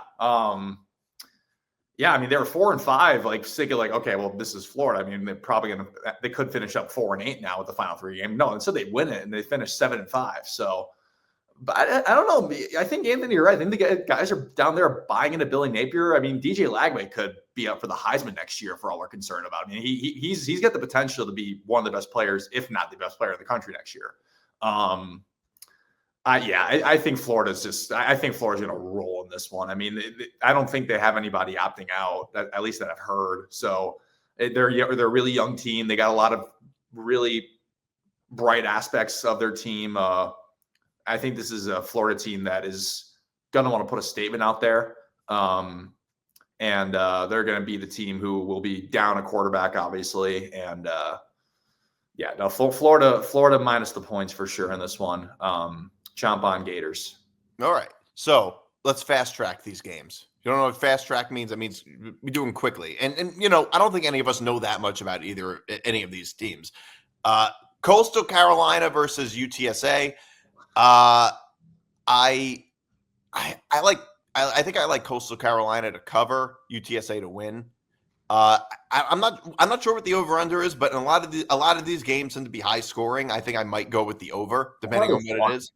Yeah, I mean, they were 4-5, like thinking like, okay, well, this is Florida. I mean, they could finish up 4-8 now with the final 3 games. No, instead they win it and they finished 7-5. So, but I don't know. I think, Anthony, you're right. I think the guys are down there buying into Billy Napier. I mean, DJ Lagway could be up for the Heisman next year for all we're concerned about. I mean, he's got the potential to be one of the best players, if not the best player in the country next year. I think Florida's going to roll in this one. I mean, I don't think they have anybody opting out, at least that I've heard. So they're a really young team. They got a lot of really bright aspects of their team. I think this is a Florida team that is going to want to put a statement out there. And they're going to be the team who will be down a quarterback, obviously. And Florida minus the points for sure in this one. Chomp on Gators. All right. So let's fast track these games. You don't know what fast track means? It means we do them quickly. And I don't think any of us know that much about any of these teams. Coastal Carolina versus UTSA. I think I like Coastal Carolina to cover, UTSA to win. I'm not sure what the over under is, but in a lot of these games tend to be high scoring. I think I might go with the over, depending on what it is.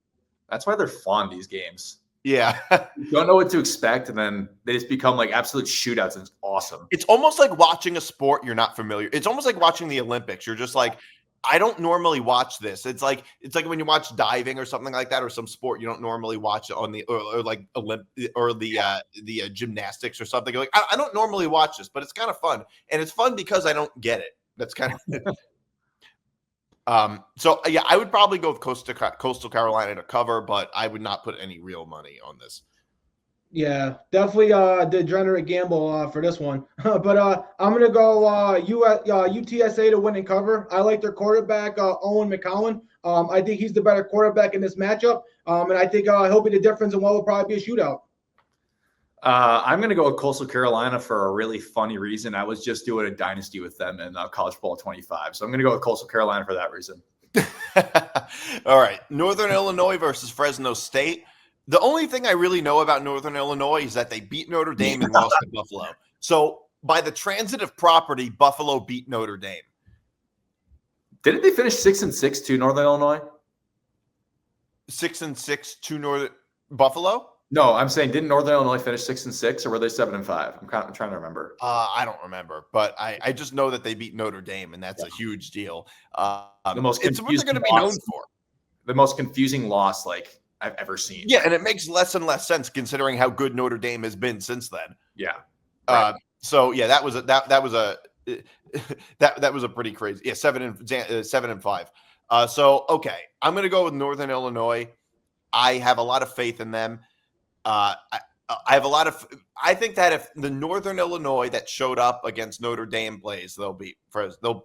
That's why they're fun, these games. Yeah. You don't know what to expect, and then they just become like absolute shootouts, and it's awesome. It's almost like watching a sport you're not familiar. It's almost like watching the Olympics. You're just like, I don't normally watch this. It's like when you watch diving or something like that, or some sport you don't normally watch on the or like the gymnastics or something. You're like, I don't normally watch this, but it's kind of fun, and it's fun because I don't get it. That's kind of So yeah, I would probably go with Coastal Carolina to cover, but I would not put any real money on this. Yeah, definitely the degenerate gamble for this one. But I'm going to go UTSA to win and cover. I like their quarterback, Owen McCowan. I think he's the better quarterback in this matchup. And I think he'll be the difference in what will probably be a shootout. I'm going to go with Coastal Carolina for a really funny reason. I was just doing a dynasty with them in College Football 25. So I'm going to go with Coastal Carolina for that reason. All right. Northern Illinois versus Fresno State. The only thing I really know about Northern Illinois is that they beat Notre Dame and lost to Buffalo. So by the transitive property, Buffalo beat Notre Dame. Didn't they finish 6-6 to Northern Illinois? 6-6 to Northern Buffalo? No, I'm saying didn't Northern Illinois finish 6-6 or were they 7-5? I'm trying to remember. I don't remember, but I just know that they beat Notre Dame, and that's a huge deal. The most it's what they're going to be known for. The most confusing loss I've ever seen. Yeah, and it makes less and less sense considering how good Notre Dame has been since then. Yeah. Right. So yeah, that was a pretty crazy. Yeah, 7-5. So okay, I'm going to go with Northern Illinois. I have a lot of faith in them. I think that if the Northern Illinois that showed up against Notre Dame plays, they'll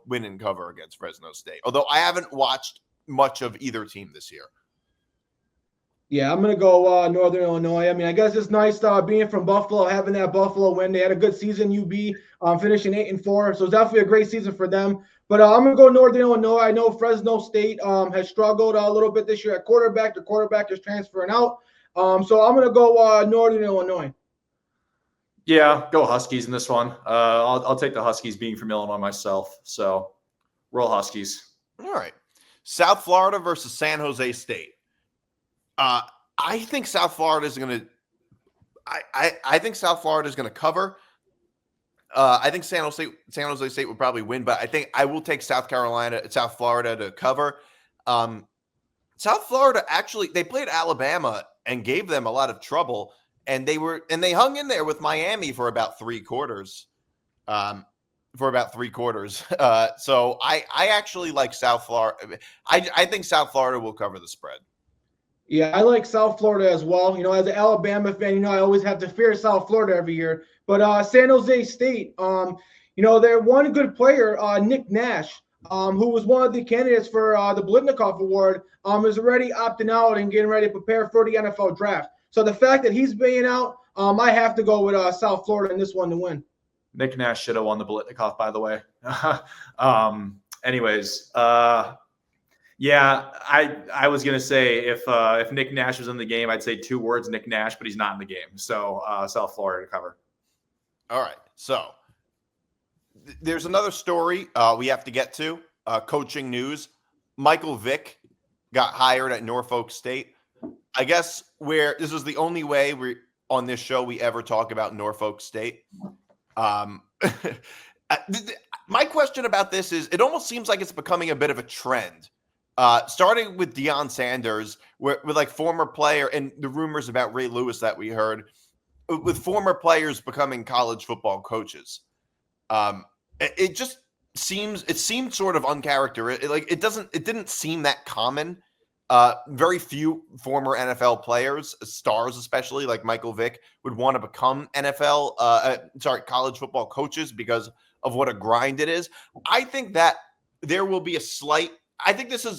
win and cover against Fresno State. Although I haven't watched much of either team this year. Yeah, I'm going to go Northern Illinois. I mean, I guess it's nice being from Buffalo, having that Buffalo win. They had a good season, UB, finishing 8-4. So it's definitely a great season for them. But I'm going to go Northern Illinois. I know Fresno State has struggled a little bit this year at quarterback. The quarterback is transferring out. So I'm going to go Northern Illinois. Yeah, go Huskies in this one. I'll take the Huskies being from Illinois myself. So roll Huskies. All right. South Florida versus San Jose State. I think South Florida is going to. I think South Florida is going to cover. I think San Jose State will probably win, but I think I will take South Florida to cover. South Florida actually they played Alabama and gave them a lot of trouble, and they hung in there with Miami for about three quarters. So I actually like South Florida. I think South Florida will cover the spread. Yeah, I like South Florida as well. As an Alabama fan, I always have to fear South Florida every year. But San Jose State, they're one good player, Nick Nash, who was one of the candidates for the Blitnikoff Award, is already opting out and getting ready to prepare for the NFL draft. So the fact that he's being out, I have to go with South Florida in this one to win. Nick Nash should have won the Blitnikoff, by the way. Anyways, yeah, I was gonna say if Nick Nash was in the game, I'd say two words, Nick Nash, but he's not in the game. So South Florida to cover. All right. So there's another story we have to get to. Coaching news: Michael Vick got hired at Norfolk State. I guess this is the only way we on this show we ever talk about Norfolk State. My question about this is: it almost seems like it's becoming a bit of a trend. Starting with Deion Sanders, with like former player and the rumors about Ray Lewis that we heard, with former players becoming college football coaches. It just seemed sort of uncharacteristic. Like it didn't seem that common. Very few former NFL players, stars especially like Michael Vick, would want to become college football coaches because of what a grind it is. I think that there will be I think this will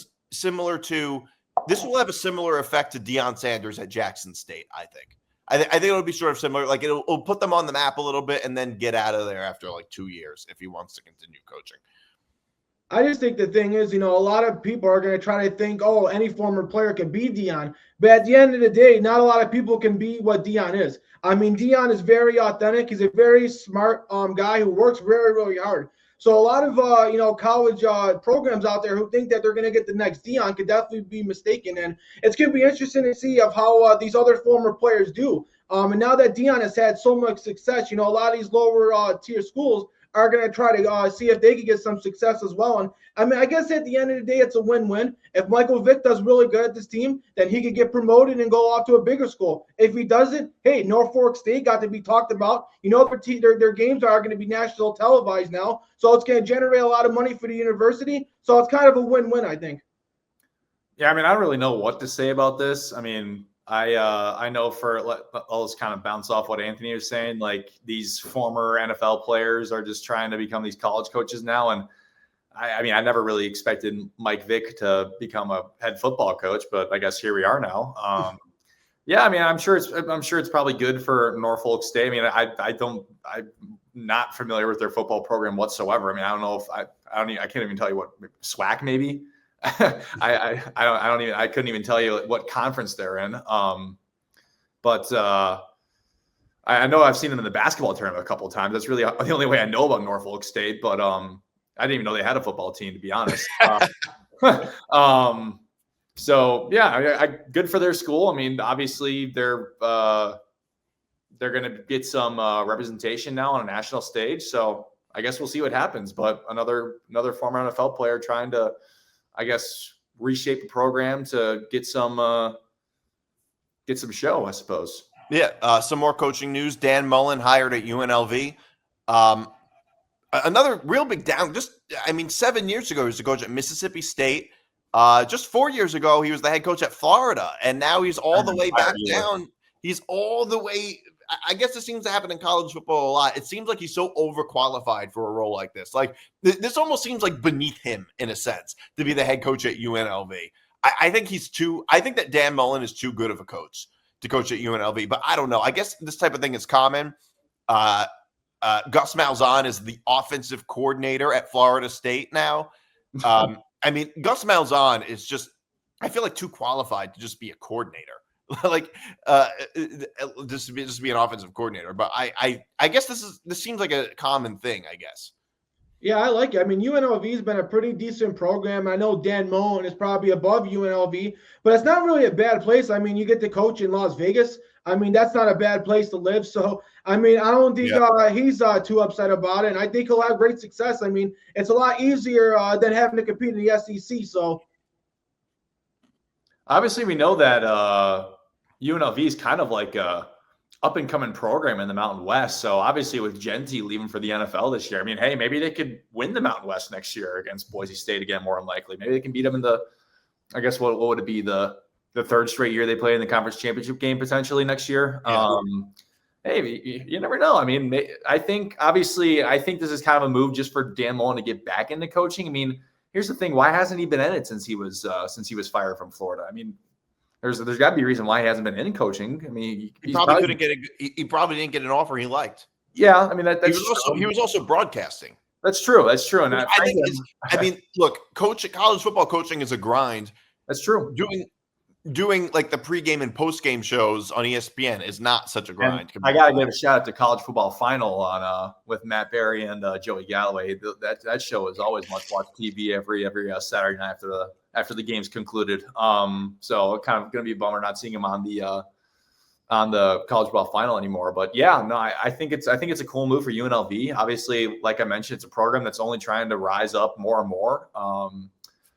have a similar effect to Deion Sanders at Jackson State. I think it'll be sort of similar. Like it'll put them on the map a little bit and then get out of there after like 2 years if he wants to continue coaching. I just think the thing is, a lot of people are going to try to think, oh, any former player can be Deion. But at the end of the day, not a lot of people can be what Deion is. I mean, Deion is very authentic. He's a very smart guy who works very, really hard. So a lot of, college programs out there who think that they're going to get the next Deion could definitely be mistaken. And it's going to be interesting to see of how these other former players do. And now that Deion has had so much success, a lot of these lower tier schools are going to try to see if they can get some success as well. And I guess at the end of the day, it's a win-win. If Michael Vick does really good at this team, then he could get promoted and go off to a bigger school. If he doesn't, hey, Norfolk State got to be talked about. Their games are going to be national televised now, so it's going to generate a lot of money for the university. So it's kind of a win-win, I think. Yeah, I don't really know what to say about this. I know I'll just kind of bounce off what Anthony was saying. Like, these former NFL players are just trying to become these college coaches now. And I never really expected Mike Vick to become a head football coach, but I guess here we are now. Yeah, I'm sure it's probably good for Norfolk State. I'm not familiar with their football program whatsoever. I don't know if I can't even tell you what SWAC maybe. I couldn't even tell you what conference they're in. But I know I've seen them in the basketball tournament a couple of times. That's really the only way I know about Norfolk State. But I didn't even know they had a football team, to be honest. So yeah, good for their school. Obviously they're going to get some representation now on a national stage. So I guess we'll see what happens. But another former NFL player trying to, I guess, reshape the program to get some show, I suppose. Yeah. Some more coaching news. Dan Mullen hired at UNLV. Another real big down. 7 years ago, he was the coach at Mississippi State. Just 4 years ago, he was the head coach at Florida. And now he's all the way back down. He's all the way. I guess this seems to happen in college football a lot. It seems like he's so overqualified for a role like this. Like, this almost seems like beneath him, in a sense, to be the head coach at UNLV. I think that Dan Mullen is too good of a coach to coach at UNLV, but I don't know. I guess this type of thing is common. Gus Malzahn is the offensive coordinator at Florida State now. Gus Malzahn is just, I feel like, too qualified to just be a coordinator. Just to be an offensive coordinator. But I guess this seems like a common thing, I guess. Yeah, I like it. UNLV has been a pretty decent program. I know Dan Mullen is probably above UNLV, but it's not really a bad place. You get to coach in Las Vegas. That's not a bad place to live. So, I don't think he's too upset about it. And I think he'll have great success. It's a lot easier than having to compete in the SEC. So, obviously, we know that UNLV is kind of like a up-and-coming program in the Mountain West. So, obviously, with Genty leaving for the NFL this year, hey, maybe they could win the Mountain West next year against Boise State again, more than likely. Maybe they can beat them in I guess, what would it be, the third straight year they play in the conference championship game potentially next year? Yeah. Hey, you never know. I think this is kind of a move just for Dan Mullen to get back into coaching. Here's the thing: why hasn't he been in it since he was fired from Florida? There's got to be a reason why he hasn't been in coaching. He probably couldn't get he probably didn't get an offer he liked. Yeah, he was also broadcasting. That's true. And look, college football coaching is a grind. That's true. Doing like the pregame and postgame shows on ESPN is not such a grind. I gotta give a shout out to College Football Final on with Matt Berry and Joey Galloway. That show is always much watched TV every Saturday night after the game's concluded. So kind of gonna be a bummer not seeing him on the College Football Final anymore. But yeah, no, I think it's a cool move for UNLV. Obviously, like I mentioned, it's a program that's only trying to rise up more and more.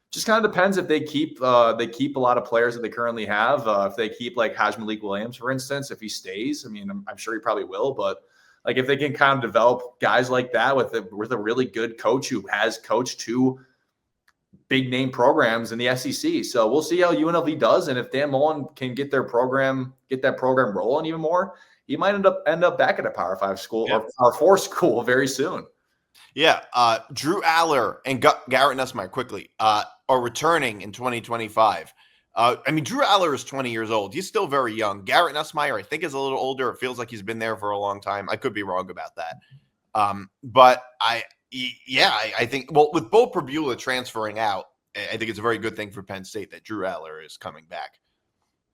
Just kind of depends if they keep a lot of players that they currently have. If they keep like Haj Malik Williams, for instance, if he stays, I'm sure he probably will. But like if they can kind of develop guys like that with a really good coach who has coached two big name programs in the SEC. So we'll see how UNLV does, and if Dan Mullen can get that program rolling even more, he might end up back at a Power 5 school or Power 4 school very soon. Yeah, Drew Allar and Garrett Nussmeier quickly are returning in 2025. Drew Allar is 20 years old. He's still very young. Garrett Nussmeier, I think, is a little older. It feels like he's been there for a long time. I could be wrong about that. But I think, with Bo Prabula transferring out, I think it's a very good thing for Penn State that Drew Allar is coming back.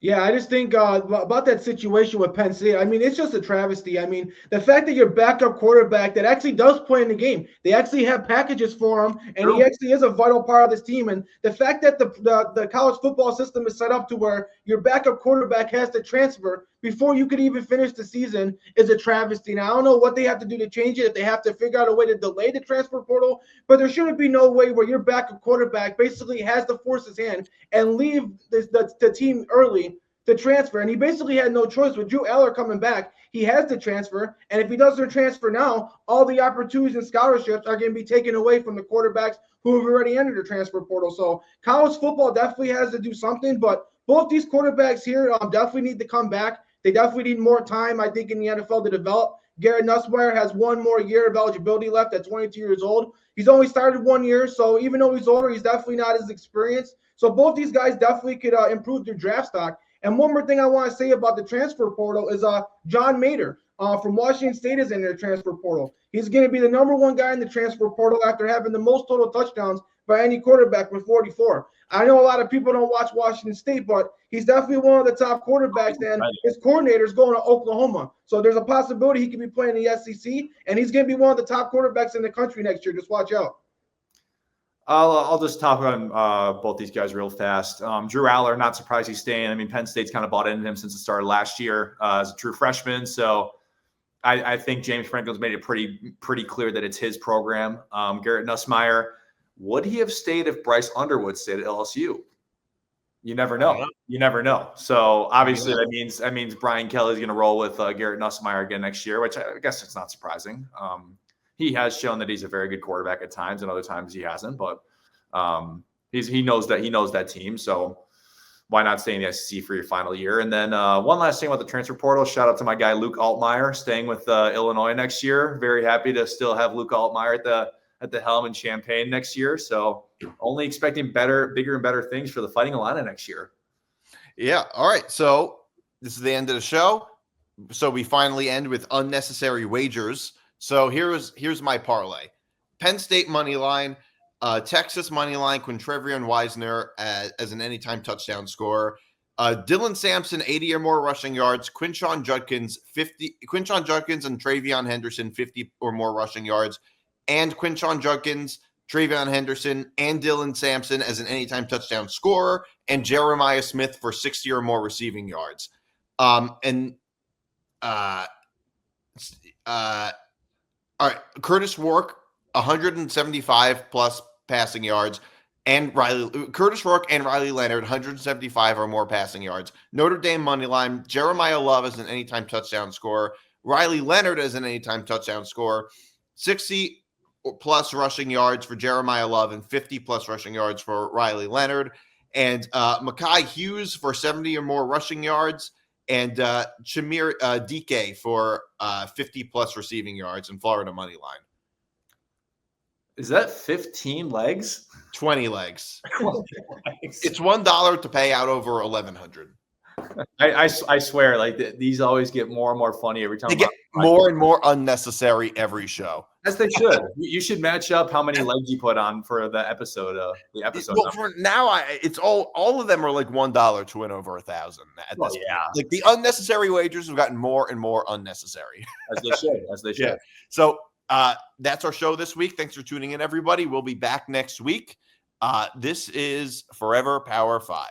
Yeah, I just think about that situation with Penn State. It's just a travesty. The fact that your backup quarterback that actually does play in the game, they actually have packages for him, and he actually is a vital part of this team. And the fact that the college football system is set up to where your backup quarterback has to transfer before you could even finish the season is a travesty. Now, I don't know what they have to do to change it, if they have to figure out a way to delay the transfer portal, but there shouldn't be no way where your backup quarterback basically has to force his hand and leave the team early to transfer. And he basically had no choice. With Drew Allar coming back, he has to transfer. And if he doesn't transfer now, all the opportunities and scholarships are going to be taken away from the quarterbacks who have already entered the transfer portal. So college football definitely has to do something. But both these quarterbacks here definitely need to come back. They definitely need more time, I think, in the NFL to develop. Garrett Nussmeier has one more year of eligibility left at 22 years old. He's only started 1 year, so even though he's older, he's definitely not as experienced. So both these guys definitely could improve their draft stock. And one more thing I want to say about the transfer portal is John Mater from Washington State is in their transfer portal. He's going to be the number one guy in the transfer portal after having the most total touchdowns by any quarterback with 44. I know a lot of people don't watch Washington State, but he's definitely one of the top quarterbacks, and his coordinator's going to Oklahoma. So there's a possibility he could be playing in the SEC, and he's going to be one of the top quarterbacks in the country next year. Just watch out. I'll just talk on both these guys real fast. Drew Allar, not surprised he's staying. I mean, Penn State's kind of bought into him since the start of last year as a true freshman. So I think James Franklin's made it pretty clear that it's his program. Garrett Nussmeier, would he have stayed if Bryce Underwood stayed at LSU? You never know. You never know. So obviously that means Brian Kelly's going to roll with Garrett Nussmeier again next year, which I guess it's not surprising. He has shown that he's a very good quarterback at times, and other times he hasn't. But he knows that team. So why not stay in the SEC for your final year? And then one last thing about the transfer portal. Shout out to my guy Luke Altmaier staying with Illinois next year. Very happy to still have Luke Altmaier at the helm in Champaign next year. So only expecting bigger and better things for the Fighting Illini next year. Yeah. All right. So this is the end of the show. So we finally end with unnecessary wagers. So here's my parlay. Penn State money line, Texas money line, Quintrevion Wisner as an anytime touchdown scorer. Dylan Sampson, 80 or more rushing yards. Quinshon Judkins and Travion Henderson, 50 or more rushing yards. And Quinshon Judkins, Travion Henderson, and Dylan Sampson as an anytime touchdown scorer. And Jeremiah Smith for 60 or more receiving yards. All right, Curtis Rourke, 175 plus passing yards, and Curtis Rourke and Riley Leonard, 175 or more passing yards. Notre Dame money line, Jeremiah Love as an anytime touchdown scorer, Riley Leonard as an anytime touchdown scorer, 60 plus rushing yards for Jeremiah Love and 50 plus rushing yards for Riley Leonard, and Mekhi Hughes for 70 or more rushing yards, and Chamir Dike for 50 plus receiving yards in Florida money line. Is that 15 legs? 20 legs. It's $1 to pay out over 1,100. I swear, like these always get more and more funny every time. They get more and more unnecessary every show. As they should. You should match up how many legs you put on for the episode. Well, for now, it's all of them are like $1 to win over 1,000. Yeah. Like the unnecessary wagers have gotten more and more unnecessary. As they should. Yeah. So that's our show this week. Thanks for tuning in, everybody. We'll be back next week. This is Forever Power 5.